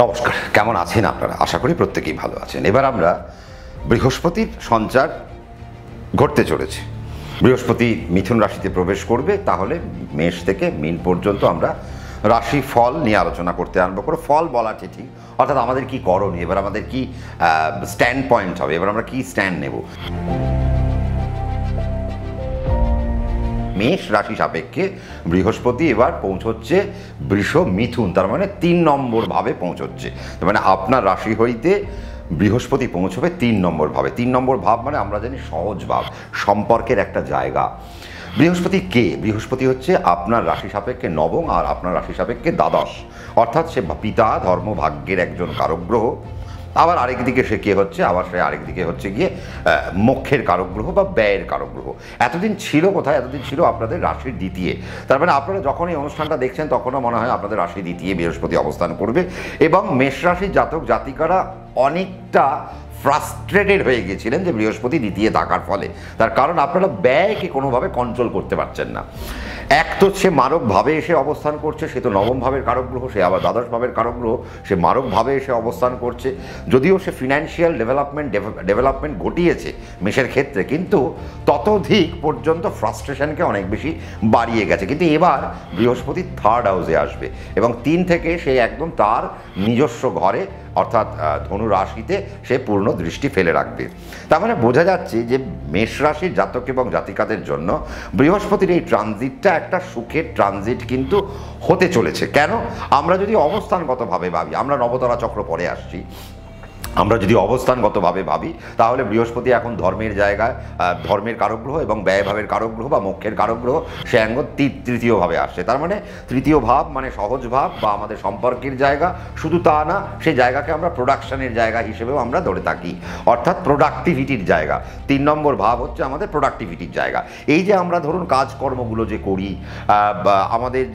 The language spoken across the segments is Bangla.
নমস্কার, কেমন আছেন আপনারা? আশা করি প্রত্যেকেই ভালো আছেন। এবার আমরা বৃহস্পতির সঞ্চার ঘটতে চলেছে। বৃহস্পতি মিথুন রাশিতে প্রবেশ করবে, তাহলে মেষ থেকে মীন পর্যন্ত আমরা রাশি ফল নিয়ে আলোচনা করতে আরম্ভ করব। ফল বলা ঠিক, অর্থাৎ আমাদের কি করণীয়, এবার আমাদের কি স্ট্যান্ড পয়েন্ট হবে, এবার আমরা কি স্ট্যান্ড নেব। মেষ রাশি সাপেক্ষে বৃহস্পতি এবার পৌঁছচ্ছে বৃষ মিথুন, তার মানে 3 নম্বর ভাবে পৌঁছচ্ছে। তার মানে আপনার রাশি হইতে বৃহস্পতি পৌঁছবে 3 নম্বর ভাবে। 3 নম্বর ভাব মানে আমরা জানি সহজ ভাব, সম্পর্কের একটা জায়গা। বৃহস্পতি কে? বৃহস্পতি হচ্ছে আপনার রাশি সাপেক্ষে নবম আর আপনার রাশি সাপেক্ষে দ্বাদশ, অর্থাৎ সে পিতা ধর্ম ভাগ্যের একজন কারক গ্রহ। আবার আরেকদিকে সে কে হচ্ছে, আবার সে আরেকদিকে হচ্ছে গিয়ে মোক্ষের কারক গ্রহ বা ব্যয়ের কারক গ্রহ। এতদিন ছিল কোথায়? এতদিন ছিল আপনাদের রাশির দ্বিতীয়। তার মানে আপনারা যখন এই অনুষ্ঠানটা দেখছেন তখনও মনে হয় আপনাদের রাশির দ্বিতীয় বৃহস্পতি অবস্থান করবে, এবং মেষ রাশির জাতক জাতিকারা অনেকটা ফ্রাস্ট্রেটেড হয়ে গিয়েছিলেন যে বৃহস্পতি দ্বিতীয় থাকার ফলে। তার কারণ আপনারা ব্যয়কে কোনোভাবে কন্ট্রোল করতে পারছেন না। এক তো সে মারক ভাবে এসে অবস্থান করছে, সে তো নবম ভাবের কারক গ্রহ, সে আবার দ্বাদশ ভাবের কারক গ্রহ, সে মারক ভাবে এসে অবস্থান করছে। যদিও সে ফিনান্সিয়াল ডেভেলপমেন্ট ঘটিয়েছে মেষের ক্ষেত্রে, কিন্তু ততোধিক পর্যন্ত ফ্রাস্ট্রেশনকে অনেক বেশি বাড়িয়ে গেছে। কিন্তু এবার বৃহস্পতি 3rd হাউসে আসবে এবং 3 থেকে সে একদম তার নিজস্ব ঘরে অর্থাৎ ধনু রাশিতে সে পূর্ণ দৃষ্টি ফেলে রাখবে। তার মানে বোঝা যাচ্ছে যে মেষ রাশির জাতক এবং জাতিকাদের জন্য বৃহস্পতির এই ট্রানজিটটা একটা সুখের ট্রানজিট কিন্তু হতে চলেছে। কেন? আমরা যদি অবস্থানগতভাবে ভাবি, আমরা নবতারা চক্র পরে আসছি, আমরা যদি অবস্থানগতভাবে ভাবি তাহলে বৃহস্পতি এখন ধর্মের জায়গায় ধর্মের কারক গ্রহ এবং ব্যয়ভাবের কারক গ্রহ বা মোক্ষের কারক গ্রহ, সে অঙ্গ তৃতীয় ভাবে আসছে। তার মানে তৃতীয় ভাব মানে সহজ ভাব বা আমাদের সম্পর্কের জায়গা। শুধু তা না, সেই জায়গাকে আমরা প্রোডাকশনের জায়গা হিসেবেও আমরা ধরে থাকি, অর্থাৎ প্রোডাক্টিভিটির জায়গা। 3 নম্বর ভাব হচ্ছে আমাদের প্রোডাক্টিভিটির জায়গা। এই যে আমরা ধরুন কাজকর্মগুলো যে করি, আমাদের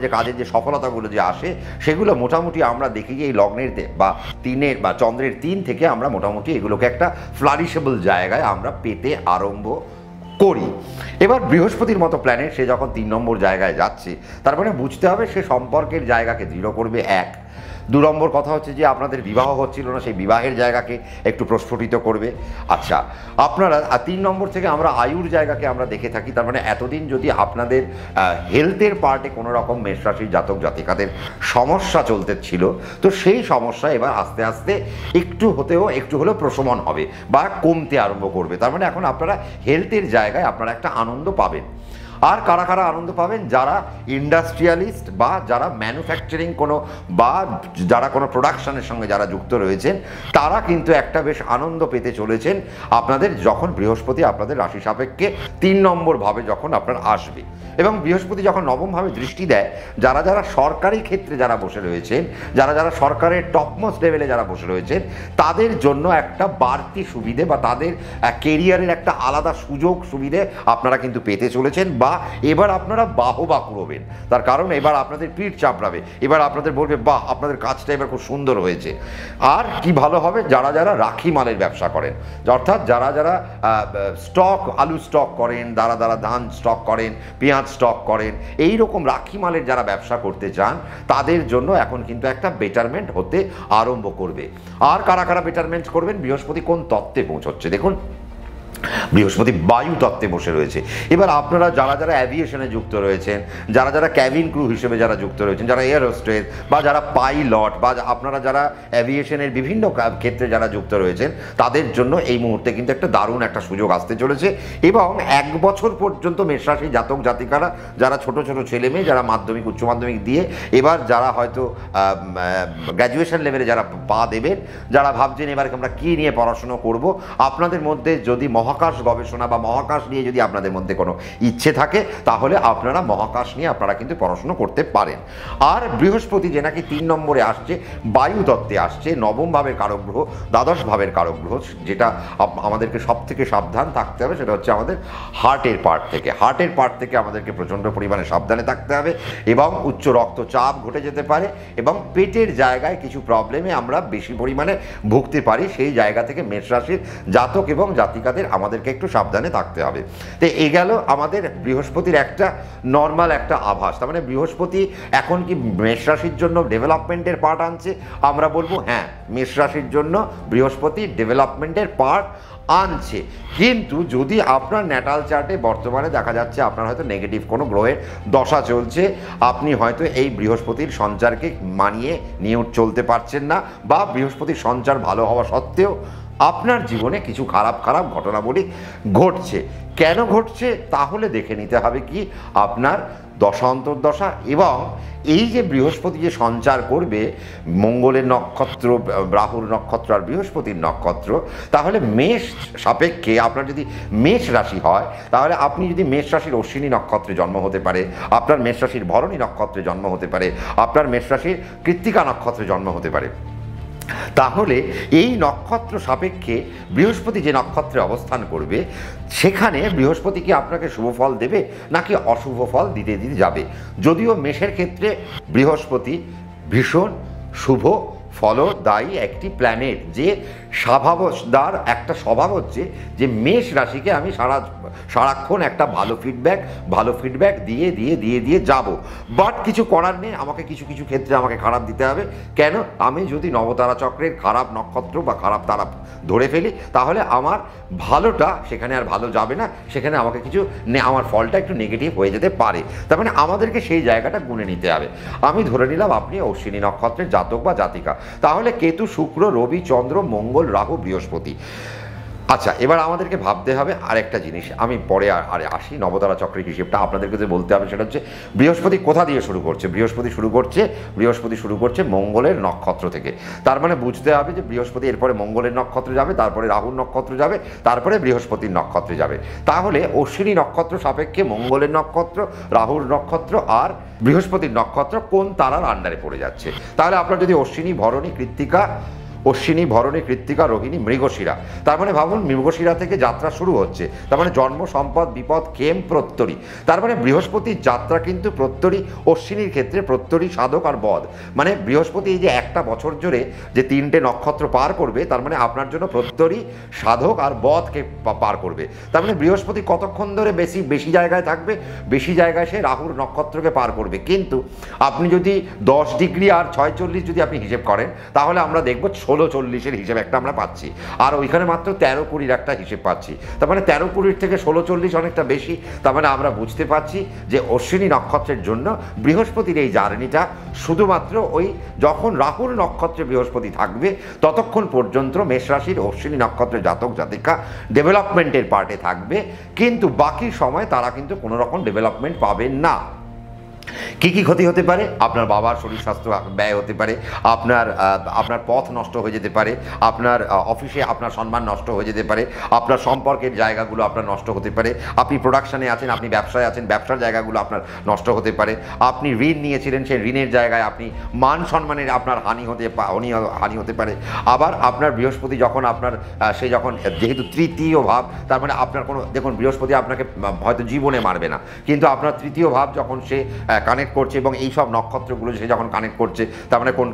যে কাজের যে সফলতাগুলো যে আসে, সেগুলো মোটামুটি আমরা দেখি যে এই লগ্নেরতে বা 3 বা চন্দ্রের 3 থেকে আমরা মোটামুটি এগুলোকে একটা ফ্লারিশেবল জায়গায় আমরা পেতে আরম্ভ করি। এবার বৃহস্পতির মতো প্ল্যানেট সে যখন 3 নম্বর জায়গায় যাচ্ছে, তার মানে বুঝতে হবে সে সম্পর্কের জায়গাকে দৃঢ় করবে। 1 2 নম্বর কথা হচ্ছে যে আপনাদের বিবাহ হচ্ছিল না, সেই বিবাহের জায়গাকে একটু প্রস্ফুটিত করবে। আচ্ছা, আপনারা 3 নম্বর থেকে আমরা আয়ুর জায়গাকে আমরা দেখে থাকি। তার মানে এতদিন যদি আপনাদের হেলথের পার্টে কোনো রকম মেষ রাশির জাতক জাতিকাদের সমস্যা চলতে ছিল, তো সেই সমস্যা এবার আস্তে আস্তে একটু হলেও প্রশমন হবে বা কমতে আরম্ভ করবে। তার মানে এখন আপনারা হেলথের জায়গায় আপনারা একটা আনন্দ পাবেন। আর কারা কারা আনন্দ পাবেন? যারা ইন্ডাস্ট্রিয়ালিস্ট বা যারা ম্যানুফ্যাকচারিং বা যারা কোনো প্রোডাকশনের সঙ্গে যারা যুক্ত রয়েছেন, তারা কিন্তু একটা বেশ আনন্দ পেতে চলেছেন আপনাদের যখন বৃহস্পতি আপনাদের রাশি সাপেক্ষে 3 নম্বর ভাবে যখন আপনার আসবে। এবং বৃহস্পতি যখন নবমভাবে দৃষ্টি দেয়, যারা যারা সরকারি ক্ষেত্রে যারা বসে রয়েছেন, যারা যারা সরকারের টপমোস্ট লেভেলে যারা বসে রয়েছেন, তাদের জন্য একটা বাড়তি সুবিধে বা তাদের কেরিয়ারের একটা আলাদা সুযোগ সুবিধে আপনারা কিন্তু পেতে চলেছেন। বা এবার আপনারা বাহবা কুড়োবেন, তার কারণ এবার আপনাদের পিঠ চাপড়াবে, এবার আপনাদের বলবে বাহ আপনাদের কাজটা এবার খুব সুন্দর হয়েছে। আর কি ভালো হবে? যারা যারা রাখি মালের ব্যবসা করেন, অর্থাৎ যারা যারা স্টক আলু স্টক করেন, যারা যারা ধান স্টক করেন, পেঁয়াজ স্টক করেন, এই রকম রাখি মালের যারা ব্যবসা করতে চান, তাদের জন্য এখন কিন্তু একটা বেটারমেন্ট হতে আরম্ভ করবে। আর কারা কারা বেটারমেন্ট করবেন? বৃহস্পতি কোন তত্ত্বে পৌঁছচ্ছে দেখুন। বৃহস্পতি বায়ু তত্ত্বে বসে রয়েছে। এবার আপনারা যারা যারা অ্যাভিয়েশনে যুক্ত রয়েছেন, যারা যারা ক্যাবিন ক্রু হিসেবে যারা যুক্ত রয়েছেন, যারা এয়ার হোস্টেস বা যারা পাইলট বা আপনারা যারা অ্যাভিয়েশনের বিভিন্ন ক্ষেত্রে যারা যুক্ত রয়েছেন, তাদের জন্য এই মুহূর্তে কিন্তু একটা দারুণ একটা সুযোগ আসতে চলেছে। এবং 1 বছর পর্যন্ত মেষ রাশি জাতক জাতিকারা যারা ছোট ছোট ছেলে মেয়ে যারা মাধ্যমিক উচ্চ মাধ্যমিক দিয়ে এবার যারা হয়তো গ্র্যাজুয়েশন লেভেলে যারা পা দেবেন, যারা ভাবছেন এবার আমরা কী নিয়ে পড়াশুনো করব, আপনাদের মধ্যে যদি মহাকাশ গবেষণা বা মহাকাশ নিয়ে যদি আপনাদের মধ্যে কোনো ইচ্ছে থাকে, তাহলে আপনারা মহাকাশ নিয়ে আপনারা কিন্তু পড়াশুনো করতে পারেন। আর বৃহস্পতি যে নাকি 3 নম্বরে আসছে, বায়ু তত্ত্বে আসছে, নবম ভাবের কারক গ্রহ, দ্বাদশ ভাবের কারক গ্রহ, যেটা আমাদেরকে সব থেকে সাবধান থাকতে হবে সেটা হচ্ছে আমাদের হার্টের পার্ট থেকে আমাদেরকে প্রচণ্ড পরিমাণে সাবধানে থাকতে হবে। এবং উচ্চ রক্তচাপ ঘটে যেতে পারে এবং পেটের জায়গায় কিছু প্রবলেমে আমরা বেশি পরিমাণে ভুগতে পারি। সেই জায়গা থেকে মেষ রাশির জাতক এবং জাতিকাদের আমাদেরকে আপনাকে একটু সাবধানে থাকতে হবে। তো এই গেল আমাদের বৃহস্পতির একটা নর্মাল একটা আভাস। তার মানে বৃহস্পতি এখন কি মেষ রাশির জন্য ডেভেলপমেন্টের পার্ট আনছে? আমরা বলবো হ্যাঁ, মেষ রাশির জন্য বৃহস্পতি ডেভেলপমেন্টের পার্ট আনছে। কিন্তু যদি আপনার ন্যাটাল চার্টে বর্তমানে দেখা যাচ্ছে আপনার হয়তো নেগেটিভ কোনো গ্রহের দশা চলছে, আপনি হয়তো এই বৃহস্পতির সঞ্চারকে মানিয়ে নিয়ে চলতে পারছেন না, বা বৃহস্পতির সঞ্চার ভালো হওয়া সত্ত্বেও আপনার জীবনে কিছু খারাপ খারাপ ঘটনাবলী ঘটছে। কেন ঘটছে? তাহলে দেখে নিতে হবে কি আপনার দশা অন্তর্দশা, এবং এই যে বৃহস্পতি যে সঞ্চার করবে মঙ্গলের নক্ষত্র, রাহুর নক্ষত্র আর বৃহস্পতির নক্ষত্র, তাহলে মেষ সাপেক্ষে আপনার যদি মেষ রাশি হয়, তাহলে আপনি যদি মেষ রাশির অশ্বিনী নক্ষত্রে জন্ম হতে পারে, আপনার মেষ রাশির ভরণী নক্ষত্রে জন্ম হতে পারে, আপনার মেষ রাশির কৃত্তিকা নক্ষত্রে জন্ম হতে পারে, তাহলে এই নক্ষত্র সাপেক্ষে বৃহস্পতি যে নক্ষত্রে অবস্থান করবে সেখানে বৃহস্পতি কি আপনাকে শুভ ফল দেবে নাকি অশুভ ফল দিতে দিতে যাবে? যদিও মেষের ক্ষেত্রে বৃহস্পতি ভীষণ শুভ ফলদায়ী একটি প্ল্যানেট, যে স্বভাবদার একটা স্বভাব হচ্ছে যে মেষ রাশিকে আমি সারাক্ষণ একটা ভালো ফিডব্যাক দিয়ে দিয়ে দিয়ে দিয়ে যাব। বাট কিছু করার নেই, আমাকে কিছু কিছু ক্ষেত্রে আমাকে খারাপ দিতে হবে। কেন? আমি যদি নবতারা চক্রের খারাপ নক্ষত্র বা খারাপ তারা ধরে ফেলি, তাহলে আমার ভালোটা সেখানে আর ভালো যাবে না, সেখানে আমাকে কিছু আমার ফলটা একটু নেগেটিভ হয়ে যেতে পারে। তার মানে আমাদেরকে সেই জায়গাটা গুনে নিতে হবে। আমি ধরে নিলাম আপনি অশ্বিনী নক্ষত্রের জাতক বা জাতিকা, তাহলে কেতু, শুক্র, রবি, চন্দ্র, মঙ্গল, রাহু, বৃহস্পতি। আচ্ছা, এবার আমাদেরকে ভাবতে হবে আরেকটা জিনিস, আমি পরে আসি নবতারা চক্রের হিসেবটা আপনাদেরকে যে বলতে হবে, সেটা হচ্ছে বৃহস্পতি কোথা দিয়ে শুরু করছে। বৃহস্পতি শুরু করছে মঙ্গলের নক্ষত্র থেকে। তার মানে বুঝতে হবে যে বৃহস্পতি এরপরে মঙ্গলের নক্ষত্রে যাবে, তারপরে রাহুর নক্ষত্র যাবে, তারপরে বৃহস্পতির নক্ষত্রে যাবে। তাহলে অশ্বিনী নক্ষত্র সাপেক্ষে মঙ্গলের নক্ষত্র, রাহুর নক্ষত্র আর বৃহস্পতির নক্ষত্র কোন তারার আন্ডারে পড়ে যাচ্ছে? তাহলে আপনার যদি অশ্বিনী, ভরণী, কৃত্তিকা, রোহিণী, মৃগশিরা, তার মানে ভাবুন মৃগশিরা থেকে যাত্রা শুরু হচ্ছে। তার মানে জন্ম, সম্পদ, বিপদ, ক্ষেম, প্রত্যরী। তার মানে বৃহস্পতির যাত্রা কিন্তু প্রত্যরী, অশ্বিনীর ক্ষেত্রে প্রত্যরী, সাধক আর বধ। মানে বৃহস্পতি এই যে একটা বছর জুড়ে যে 3টে নক্ষত্র পার করবে, তার মানে আপনার জন্য প্রত্যরী, সাধক আর বধকে পার করবে। তার মানে বৃহস্পতি কতক্ষণ ধরে বেশি জায়গায় থাকবে? বেশি জায়গায় সে রাহুর নক্ষত্রকে পার করবে। কিন্তু আপনি যদি 10 ডিগ্রি আর 640 যদি আপনি হিসেব করেন, তাহলে আমরা দেখব 16-40-এর হিসেব একটা আমরা পাচ্ছি, আর ওইখানে মাত্র 13-20 একটা হিসেব পাচ্ছি। তার মানে 13-20 থেকে 16-40 অনেকটা বেশি। তার মানে আমরা বুঝতে পারছি যে অশ্বিনী নক্ষত্রের জন্য বৃহস্পতির এই জার্নিটা শুধুমাত্র ওই যখন রাহুর নক্ষত্রে বৃহস্পতি থাকবে ততক্ষণ পর্যন্ত মেষ রাশির অশ্বিনী নক্ষত্রের জাতক জাতিকা ডেভেলপমেন্টের পার্টে থাকবে, কিন্তু বাকি সময় তারা কিন্তু কোনো রকম ডেভেলপমেন্ট পাবেন না। কি কি ক্ষতি হতে পারে? আপনার বাবার শরীর স্বাস্থ্য ব্যয় হতে পারে, আপনার পথ নষ্ট হয়ে যেতে পারে, আপনার অফিসে আপনার সম্মান নষ্ট হয়ে যেতে পারে, আপনার সম্পর্কের জায়গাগুলো আপনার নষ্ট হতে পারে, আপনি প্রোডাকশানে আছেন, আপনি ব্যবসায় আছেন, ব্যবসার জায়গাগুলো আপনার নষ্ট হতে পারে, আপনি ঋণ নিয়েছিলেন, সেই ঋণের জায়গায় আপনি মান সম্মানের আপনার হানি হতে পারে। আবার আপনার বৃহস্পতি যখন যখন যেহেতু তৃতীয় ভাব, তার মানে আপনার কোনো, দেখুন বৃহস্পতি আপনাকে হয়তো জীবনে মারবে না, কিন্তু আপনার তৃতীয় ভাব যখন সে কানেক্ট করছে এবং এই সব নক্ষত্রগুলো সে যখন কানেক্ট করছে, তার মানে কোন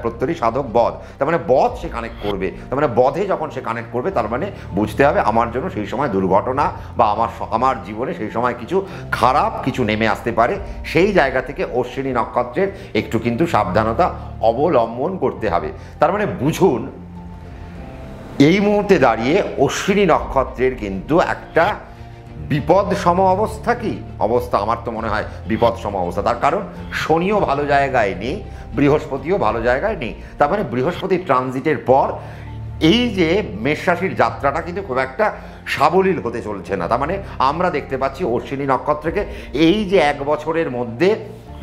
প্রত্যরী, সাধক, বধ, তার মানে বধ সে কানেক্ট করবে। তার মানে বধে যখন সে কানেক্ট করবে, তার মানে বুঝতে হবে আমার জন্য সেই সময় দুর্ঘটনা বা আমার জীবনে সেই সময় কিছু খারাপ কিছু নেমে আসতে পারে। সেই জায়গা থেকে অশ্বিনী নক্ষত্রের একটু কিন্তু সাবধানতা অবলম্বন করতে হবে। তার মানে বুঝুন এই মুহূর্তে দাঁড়িয়ে অশ্বিনী নক্ষত্রের কিন্তু একটা বিপদ সম অবস্থা। কি অবস্থা? আমার তো মনে হয় বিপদ সম অবস্থা। তার কারণ শনিও ভালো জায়গায় নেই, বৃহস্পতিও ভালো জায়গায় নেই। তার মানে বৃহস্পতির ট্রানজিটের পর এই যে মেষ রাশির যাত্রাটা কিন্তু খুব একটা সাবলীল হতে চলছে না। তার মানে আমরা দেখতে পাচ্ছি অশ্বিনী নক্ষত্রকে এই যে 1 বছরের মধ্যে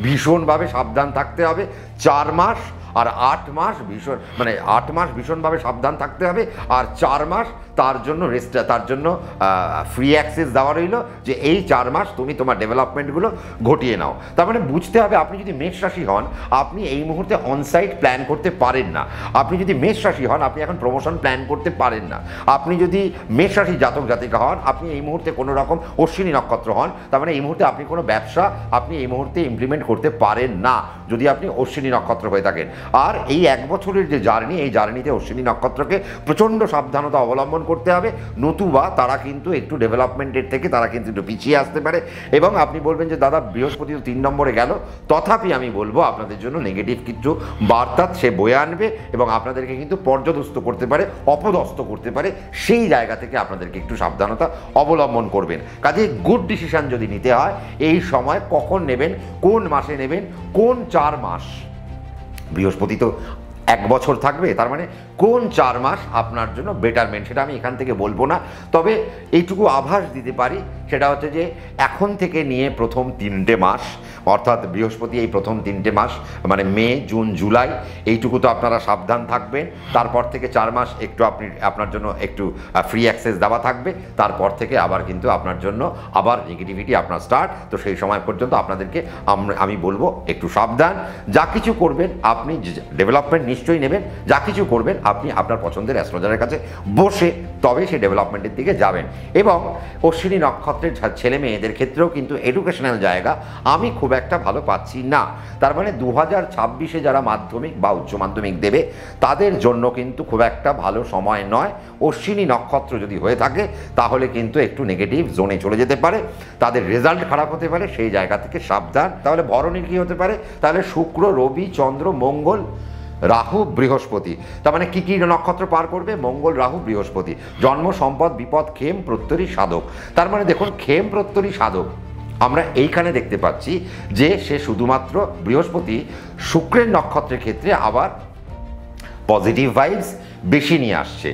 ভীষণভাবে সাবধান থাকতে হবে। 4 মাস আর 8 মাস ভীষণ, মানে 8 মাস ভীষণভাবে সাবধান থাকতে হবে, আর 4 মাস তার জন্য তার জন্য ফ্রি অ্যাক্সেস দেওয়া রইল যে এই 4 মাস তুমি তোমার ডেভেলপমেন্টগুলো ঘটিয়ে নাও। তার মানে বুঝতে হবে আপনি যদি মেষ রাশি হন, আপনি এই মুহূর্তে অনসাইট প্ল্যান করতে পারেন না। আপনি যদি মেষ রাশি হন, আপনি এখন প্রমোশন প্ল্যান করতে পারেন না। আপনি যদি মেষ রাশি জাতক জাতিকা হন, আপনি এই মুহূর্তে কোনো রকম অশ্বিনী নক্ষত্র হন, তার মানে এই মুহূর্তে আপনি কোনো ব্যবসা আপনি এই মুহূর্তে ইমপ্লিমেন্ট করতে পারেন না যদি আপনি অশ্বিনী নক্ষত্র হয়ে থাকেন। আর এই 1 বছরের যে জার্নি, এই জার্নিতে অশ্বিনী নক্ষত্রকে প্রচণ্ড সাবধানতা অবলম্বন করতে হবে, নতুবা তারা কিন্তু একটু ডেভেলপমেন্টের থেকে তারা কিন্তু একটু পিছিয়ে আসতে পারে। এবং আপনি বলবেন যে দাদা বৃহস্পতি তো 3 নম্বরে গেল, তথাপি আমি বলবো আপনাদের জন্য নেগেটিভ কিছু বার্তা সে বয়ে আনবে এবং আপনাদেরকে কিন্তু পর্যদস্ত করতে পারে, অপদস্থ করতে পারে। সেই জায়গা থেকে আপনাদেরকে একটু সাবধানতা অবলম্বন করবেন। কাজে গুড ডিসিশন যদি নিতে হয় এই সময় কখন নেবেন, কোন মাসে নেবেন, কোন 4 মাস, বৃহস্পতি তো 1 বছর থাকবে, তার মানে কোন 4 মাস আপনার জন্য বেটারমেন্ট সেটা আমি এখান থেকে বলবো না। তবে এইটুকু আভাস দিতে পারি, সেটা হচ্ছে যে এখন থেকে নিয়ে প্রথম 3টে মাস, অর্থাৎ বৃহস্পতি এই প্রথম 3টে মাস মানে মে, জুন, জুলাই, এইটুকু তো আপনারা সাবধান থাকবেন। তারপর থেকে 4 মাস একটু আপনার জন্য একটু ফ্রি অ্যাক্সেস দেওয়া থাকবে। তারপর থেকে আবার কিন্তু আপনার জন্য আবার নেগেটিভিটি আপনার স্টার্ট। তো সেই সময় পর্যন্ত আপনাদেরকে আমি বলবো একটু সাবধান। যা কিছু করবেন আপনি ডেভেলপমেন্ট নিশ্চয়ই নেবেন, যা কিছু করবেন আপনি আপনার পছন্দের অ্যাস্ট্রোলজারের কাছে বসে তবে সেই ডেভেলপমেন্টের দিকে যাবেন। এবং অশ্বিনী নক্ষত্রের ছেলে মেয়েদের ক্ষেত্রেও কিন্তু এডুকেশনাল জায়গা আমি খুব একটা ভালো পাচ্ছি না। তার মানে 2026-এ যারা মাধ্যমিক বা উচ্চ মাধ্যমিক দেবে তাদের জন্য কিন্তু খুব একটা ভালো সময় নয়। অশ্বিনী নক্ষত্র যদি হয়ে থাকে তাহলে কিন্তু একটু নেগেটিভ জোনে চলে যেতে পারে, তাদের রেজাল্ট খারাপ হতে পারে, সেই জায়গা থেকে সাবধান। তাহলে ভরণীর কী হতে পারে? তাহলে শুক্র, রবি, চন্দ্র, মঙ্গল, রাহু, বৃহস্পতি। তার মানে কি কি নক্ষত্র পার করবে? মঙ্গল, রাহু, বৃহস্পতি। জন্ম, সম্পদ, বিপদ, ক্ষেম, প্রত্যরী, সাধক। তার মানে দেখুন ক্ষেম, প্রত্যরী, সাধক আমরা এইখানে দেখতে পাচ্ছি যে সে শুধুমাত্র বৃহস্পতি শুক্রের নক্ষত্রের ক্ষেত্রে আবার পজিটিভ ভাইবস বেশি নিয়ে আসছে।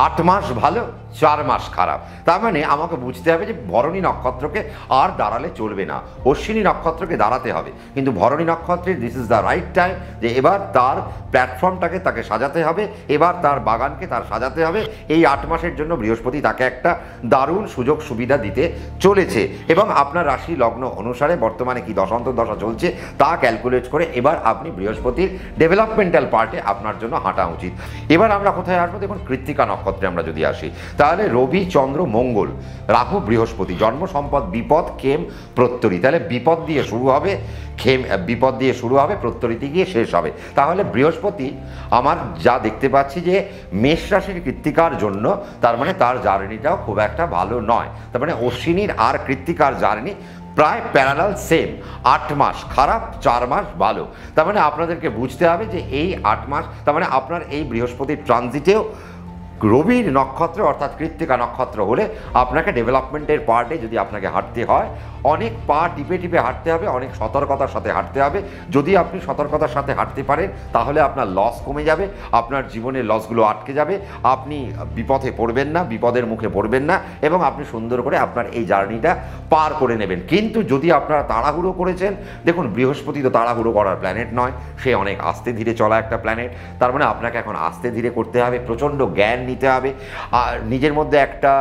8 মাস ভালো, 4 মাস খারাপ। তার মানে আমাকে বুঝতে হবে যে ভরণী নক্ষত্রকে আর দাঁড়ালে চলবে না, অশ্বিনী নক্ষত্রকে দাঁড়াতে হবে। কিন্তু ভরণী নক্ষত্রের this is the right time যে এবার তার প্ল্যাটফর্মটাকে তাকে সাজাতে হবে, এবার তার বাগানকে তার সাজাতে হবে। এই 8 মাসের জন্য বৃহস্পতি তাকে একটা দারুণ সুযোগ সুবিধা দিতে চলেছে। এবং আপনার রাশি লগ্ন অনুসারে বর্তমানে কি দশান্তর দশা চলছে তা ক্যালকুলেট করে এবার আপনি বৃহস্পতির ডেভেলপমেন্টাল পার্টে আপনার জন্য হাঁটা উচিত। এবার আমরা কোথায় আসবো? দেখুন কৃত্তিকা নক্ষত্রে আমরা যদি আসি তাহলে রবি, চন্দ্র, মঙ্গল, রাহু, বৃহস্পতি। জন্ম, সম্পদ, বিপদ, ক্ষেম, প্রত্যরী। তাহলে বিপদ দিয়ে শুরু হবে, বিপদ দিয়ে শুরু হবে, প্রত্যরীতে গিয়ে শেষ হবে। তাহলে বৃহস্পতি আমার যা দেখতে পাচ্ছি যে মেষ রাশির কৃত্তিকার জন্য তার মানে তার জার্নিটাও খুব একটা ভালো নয়। তার মানে অশ্বিনীর আর কৃত্তিকার জার্নি প্রায় প্যারালাল সেম। 8 মাস খারাপ, 4 মাস ভালো। তার মানে আপনাদেরকে বুঝতে হবে যে এই 8 মাস তার মানে আপনার এই বৃহস্পতির ট্রানজিটেও রবির নক্ষত্র অর্থাৎ কৃত্তিকা নক্ষত্র হলে আপনাকে ডেভেলপমেন্টের পার্টে যদি আপনাকে হাঁটতে হয় অনেক পা টিপে টিপে হাঁটতে হবে, অনেক সতর্কতার সাথে হাঁটতে হবে। যদি আপনি সতর্কতার সাথে হাঁটতে পারেন তাহলে আপনার লস কমে যাবে, আপনার জীবনের লসগুলো আটকে যাবে, আপনি বিপদে পড়বেন না, বিপদের মুখে পড়বেন না এবং আপনি সুন্দর করে আপনার এই জার্নিটা পার করে নেবেন। কিন্তু যদি আপনারা তাড়াহুড়ো করেছেন, দেখুন বৃহস্পতি তো তাড়াহুড়ো করার প্ল্যানেট নয়, সে অনেক আস্তে ধীরে চলা একটা প্ল্যানেট। তার মানে আপনাকে এখন আস্তে ধীরে করতে হবে, প্রচণ্ড জ্ঞান নিতে হবে, আর নিজের মধ্যে একটা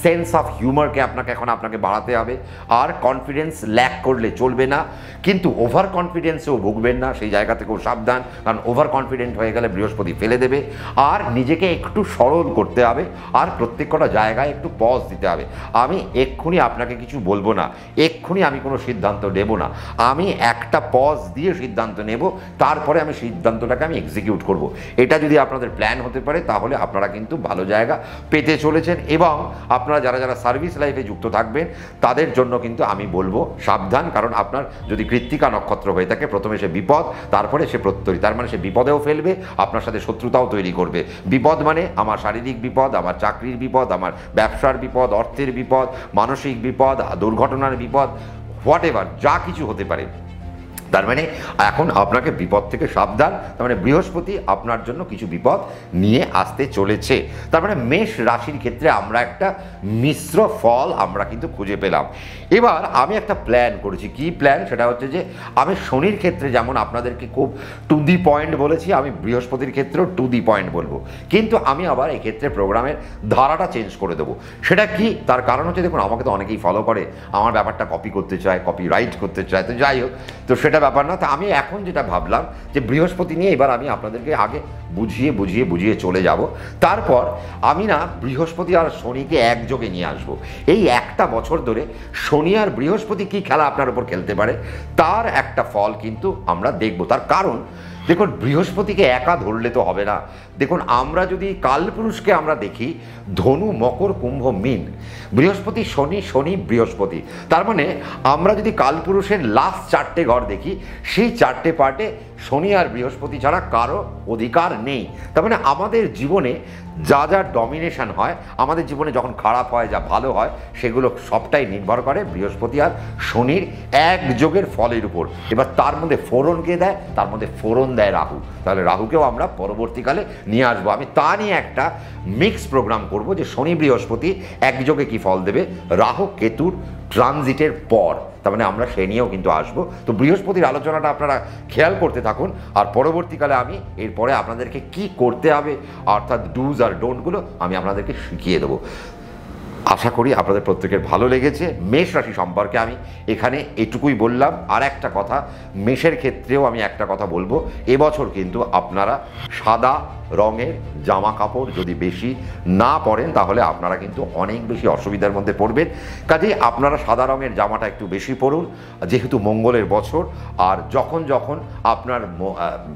সেন্স অফ হিউমারকে আপনাকে বাড়াতে হবে। আর কনফিডেন্স ল্যাক করলে চলবে না, কিন্তু ওভার কনফিডেন্সেও ভুগবেন না, সেই জায়গা থেকেও সাবধান। কারণ ওভার কনফিডেন্ট হয়ে গেলে বৃহস্পতি ফেলে দেবে। আর নিজেকে একটু সরল করতে হবে, আর প্রত্যেকটা জায়গায় একটু পজ দিতে হবে। আমি এক্ষুনি আপনাকে কিছু বলবো না, এক্ষুনি আমি কোনো সিদ্ধান্ত নেব না, আমি একটা পজ দিয়ে সিদ্ধান্ত নেব, তারপরে আমি সিদ্ধান্তটাকে আমি এক্সিকিউট করব। এটা যদি আপনাদের প্ল্যান হতে পারে তাহলে আপনারা কিন্তু ভালো জায়গা পেতে চলেছেন। এবং আপনারা যারা যারা সার্ভিস লাইফে যুক্ত থাকবেন তাদের জন্য কিন্তু আমি বলবো সাবধান। কারণ আপনার যদি কৃত্তিকা নক্ষত্র হয়ে থাকে প্রথমে সে বিপদ, তারপরে সে প্রত্যরী। তার মানে সে বিপদেও ফেলবে, আপনার সাথে শত্রুতাও তৈরি করবে। বিপদ মানে আমার শারীরিক বিপদ, আমার চাকরির বিপদ, আমার ব্যবসার বিপদ, অর্থের বিপদ, মানসিক বিপদ, দুর্ঘটনার বিপদ, হোয়াট এভার যা কিছু হতে পারে। তার মানে এখন আপনাকে বিপদ থেকে সাবধান। তার মানে বৃহস্পতি আপনার জন্য কিছু বিপদ নিয়ে আসতে চলেছে। তার মানে মেষ রাশির ক্ষেত্রে আমরা একটা মিশ্র ফল আমরা কিন্তু খুঁজে পেলাম। এবার আমি একটা প্ল্যান করেছি। কি প্ল্যান? সেটা হচ্ছে যে আমি শনির ক্ষেত্রে যেমন আপনাদেরকে খুব টু দি পয়েন্ট বলেছি, আমি বৃহস্পতির ক্ষেত্রেও টু দি পয়েন্ট বলবো। কিন্তু আমি আবার এই ক্ষেত্রে প্রোগ্রামের ধারাটা চেঞ্জ করে দেবো। সেটা কি? তার কারণ হচ্ছে দেখুন আমাকে তো অনেকেই ফলো করে, আমার ব্যাপারটা কপি করতে চায়, কপি রাইট করতে চায়। তো যাই হোক, তো সেটা ব্যাপার না। তা আমি এখন যেটা ভাবলাম যে বৃহস্পতি নিয়ে এবার আমি আপনাদেরকে আগে বুঝিয়ে চলে যাব। তারপর আমি না বৃহস্পতি আর শনিকে একযোগে নিয়ে আসব। এই একটা বছর ধরে শনি আর বৃহস্পতি কি খেলা আপনার উপর খেলতে পারে তার একটা ফল কিন্তু আমরা দেখব। তার কারণ দেখুন, বৃহস্পতিকে একা ধরলে তো হবে না। দেখুন, আমরা যদি কালপুরুষকে আমরা দেখি, ধনু, মকর, কুম্ভ, মীন, বৃহস্পতি, শনি, শনি, বৃহস্পতি। তার মানে আমরা যদি কালপুরুষের লাস্ট 4টে ঘর দেখি, সেই 4টে পার্টে শনি আর বৃহস্পতি ছাড়া কারো অধিকার নেই। তার মানে আমাদের জীবনে যা যা ডমিনেশন হয়, আমাদের জীবনে যখন খারাপ হয়, যা ভালো হয়, সেগুলো সবটাই নির্ভর করে বৃহস্পতি আর শনির একযোগের ফলের উপর। এবার তার মধ্যে ফোড়ন কে দেয়? তার মধ্যে ফোড়ন দেয় রাহু। তাহলে রাহুকেও আমরা পরবর্তীকালে নিয়ে আসবো। আমি তা নিয়ে একটা মিক্স প্রোগ্রাম করব যে শনি বৃহস্পতি একযোগে কি ফল দেবে রাহু কেতুর ট্রানজিটের পর। তার মানে আমরা সে নিয়েও কিন্তু আসবো। তো বৃহস্পতির আলোচনাটা আপনারা খেয়াল করতে থাকুন, আর পরবর্তীকালে আমি এরপরে আপনাদেরকে কি করতে হবে, অর্থাৎ ডুজ আর ডোন্টগুলো আমি আপনাদেরকে শিখিয়ে দেবো। আশা করি আপনাদের প্রত্যেকের ভালো লেগেছে। মেষ রাশি সম্পর্কে আমি এখানে এটুকুই বললাম। আর একটা কথা, মেষের ক্ষেত্রেও আমি একটা কথা বলবো, এবছর কিন্তু আপনারা সাদা রঙের জামা কাপড় যদি বেশি না পরেন, তাহলে আপনারা কিন্তু অনেক বেশি অসুবিধার মধ্যে পড়বেন। কাজেই আপনারা সাদা রঙের জামাটা একটু বেশি পরুন, যেহেতু মঙ্গলের বছর। আর যখন যখন আপনার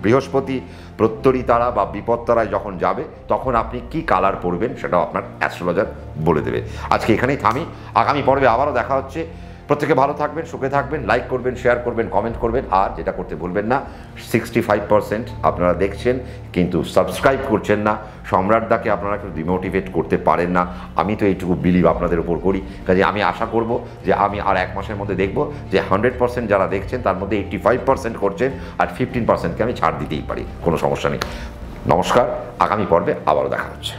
বৃহস্পতি প্রত্যরী তারা বা বিপদ তারায় যখন যাবে, তখন আপনি কি কালার পরবেন সেটাও আপনার অ্যাস্ট্রোলজার বলে দেবে। আজকে এখানেই থামি, আগামী পর্বে আবারও দেখা হচ্ছে। প্রত্যেকে ভালো থাকবেন, সুখে থাকবেন, লাইক করবেন, শেয়ার করবেন, কমেন্ট করবেন। আর যেটা করতে ভুলবেন না, 65% আপনারা দেখছেন কিন্তু সাবস্ক্রাইব করছেন না। সম্রাটদাকে আপনারা একটু ডিমোটিভেট করতে পারেন না। আমি তো এইটুকু বিলিভ আপনাদের উপর করি। কাজে আমি আশা করব যে আমি আর 1 মাসের মধ্যে দেখব যে 100% যারা দেখছেন তার মধ্যে 85% করছেন, আর 15%কে আমি ছাড় দিতেই পারি, কোনো সমস্যা নেই। নমস্কার, আগামী পর্বে আবারও দেখা হচ্ছে।